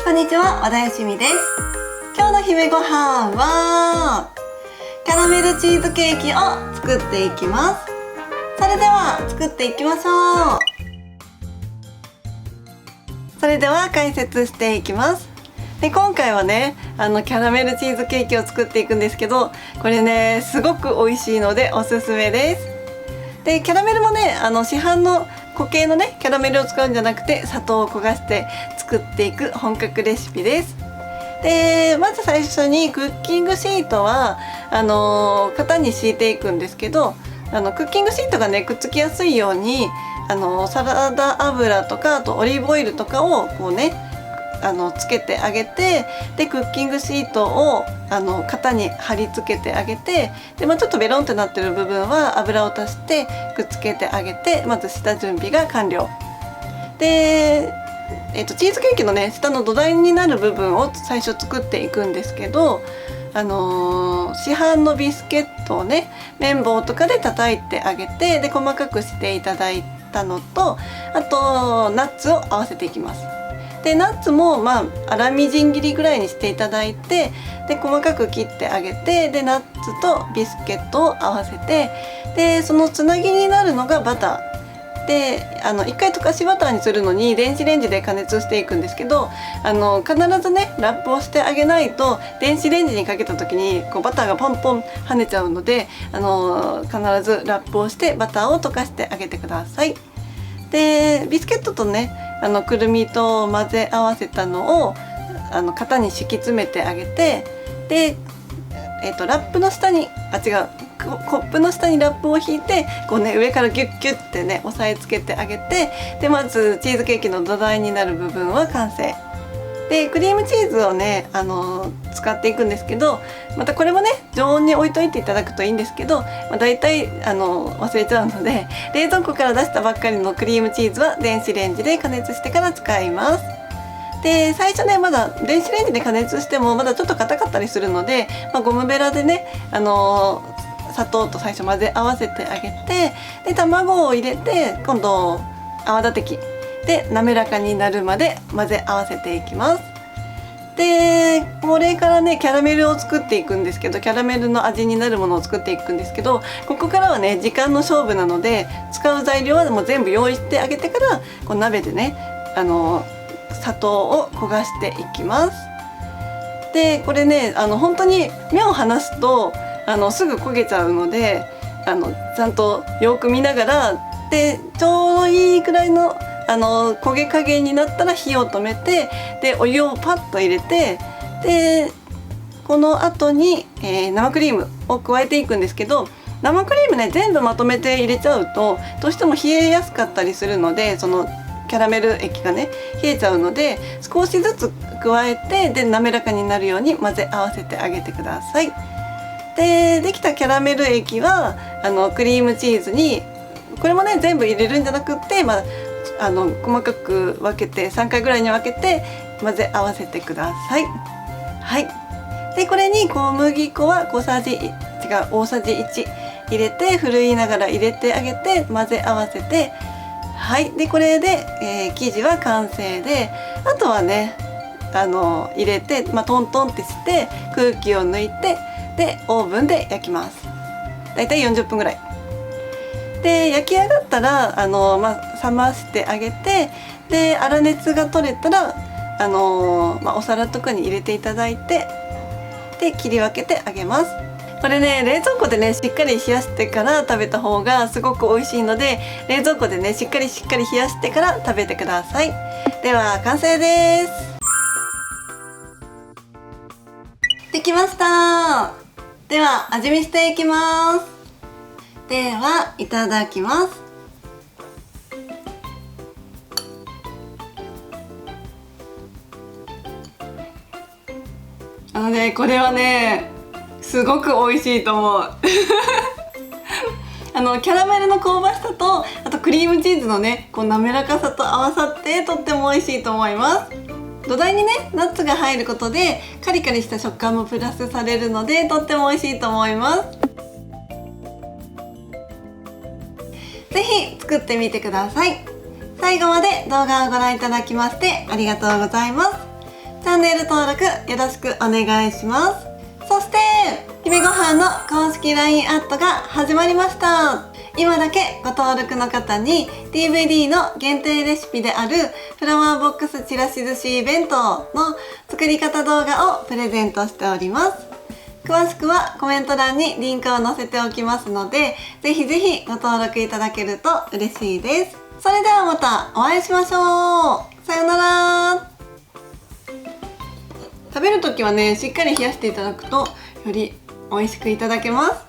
こんにちは、和田よしみです。今日の昼ご飯はキャラメルチーズケーキを作っていきます。それでは作っていきましょう。それでは解説していきます。で、今回はね、キャラメルチーズケーキを作っていくんですけど、これねすごく美味しいのでおすすめです。で、キャラメルもね、市販の固形のねキャラメルを使うんじゃなくて、砂糖を焦がして作っていく本格レシピです。で、まず最初にクッキングシートは型に敷いていくんですけど、クッキングシートがねくっつきやすいようにサラダ油とか、あとオリーブオイルとかをこうねつけてあげて、でクッキングシートを型に貼り付けてあげて、で、ちょっとベロンってなってる部分は油を足してくっつけてあげて、まず下準備が完了で、チーズケーキのね下の土台になる部分を最初作っていくんですけど、市販のビスケットをね綿棒とかで叩いてあげて、で細かくしていただいたのと、あとナッツを合わせていきます。で、ナッツも粗みじん切りぐらいにしていただいて、で細かく切ってあげて、でナッツとビスケットを合わせて、でそのつなぎになるのがバターで、一回溶かしバターにするのに電子レンジで加熱していくんですけど、必ずねラップをしてあげないと、電子レンジにかけた時にこうバターがポンポン跳ねちゃうので、必ずラップをしてバターを溶かしてあげてください。で、ビスケットとねくるみと混ぜ合わせたのを型に敷き詰めてあげて、で、ラップの下にコップの下にラップを引いて、こうね上からギュッギュッてね押さえつけてあげて、でまずチーズケーキの土台になる部分は完成で、クリームチーズをね使っていくんですけど、またこれもね常温に置いといていただくといいんですけど、だいたい忘れちゃうので、冷蔵庫から出したばっかりのクリームチーズは電子レンジで加熱してから使います。で、最初ねまだ電子レンジで加熱してもまだちょっと硬かったりするので、ゴムベラでね砂糖と最初混ぜ合わせてあげて、で卵を入れて今度泡立て器で滑らかになるまで混ぜ合わせていきます。で、これからねキャラメルを作っていくんですけど、キャラメルの味になるものを作っていくんですけど、ここからはね時間の勝負なので、使う材料はもう全部用意してあげてから、こう鍋でね砂糖を焦がしていきます。で、これね本当に目を離すとすぐ焦げちゃうので、ちゃんとよく見ながら、でちょうどいいくらいの焦げ加減になったら火を止めて、でお湯をパッと入れて、でこの後に、生クリームを加えていくんですけど、生クリームね全部まとめて入れちゃうとどうしても冷えやすかったりするので、そのキャラメル液がね冷えちゃうので、少しずつ加えて、で滑らかになるように混ぜ合わせてあげてください。で、できたキャラメル液はクリームチーズに、これもね全部入れるんじゃなくって、細かく分けて3回ぐらいに分けて混ぜ合わせてください。はい。で、これに小麦粉は大さじ1入れて、ふるいながら入れてあげて混ぜ合わせて、はい。でこれで、生地は完成で、あとはね入れて、トントンってして空気を抜いて、でオーブンで焼きます。だいたい40分ぐらいで、焼き上がったら冷ましてあげて、で粗熱が取れたらお皿とかに入れていただいて、で切り分けてあげます。これね冷蔵庫でねしっかり冷やしてから食べた方がすごく美味しいので、冷蔵庫でねしっかり冷やしてから食べてください。では完成です。できました。では味見していきます。ではいただきます。これはねすごく美味しいと思うキャラメルの香ばしさと、あとクリームチーズのねこう滑らかさと合わさってとっても美味しいと思います。土台にねナッツが入ることでカリカリした食感もプラスされるので、とっても美味しいと思います。ぜひ作ってみてください。最後まで動画をご覧いただきましてありがとうございます。チャンネル登録よろしくお願いします。そして姫ごはんの公式 LINE アットが始まりました。今だけご登録の方に DVD の限定レシピであるフラワーボックスちらし寿司弁当の作り方動画をプレゼントしております。詳しくはコメント欄にリンクを載せておきますので、ぜひぜひご登録いただけると嬉しいです。それではまたお会いしましょう。さようなら。食べるときはね、しっかり冷やしていただくとより美味しくいただけます。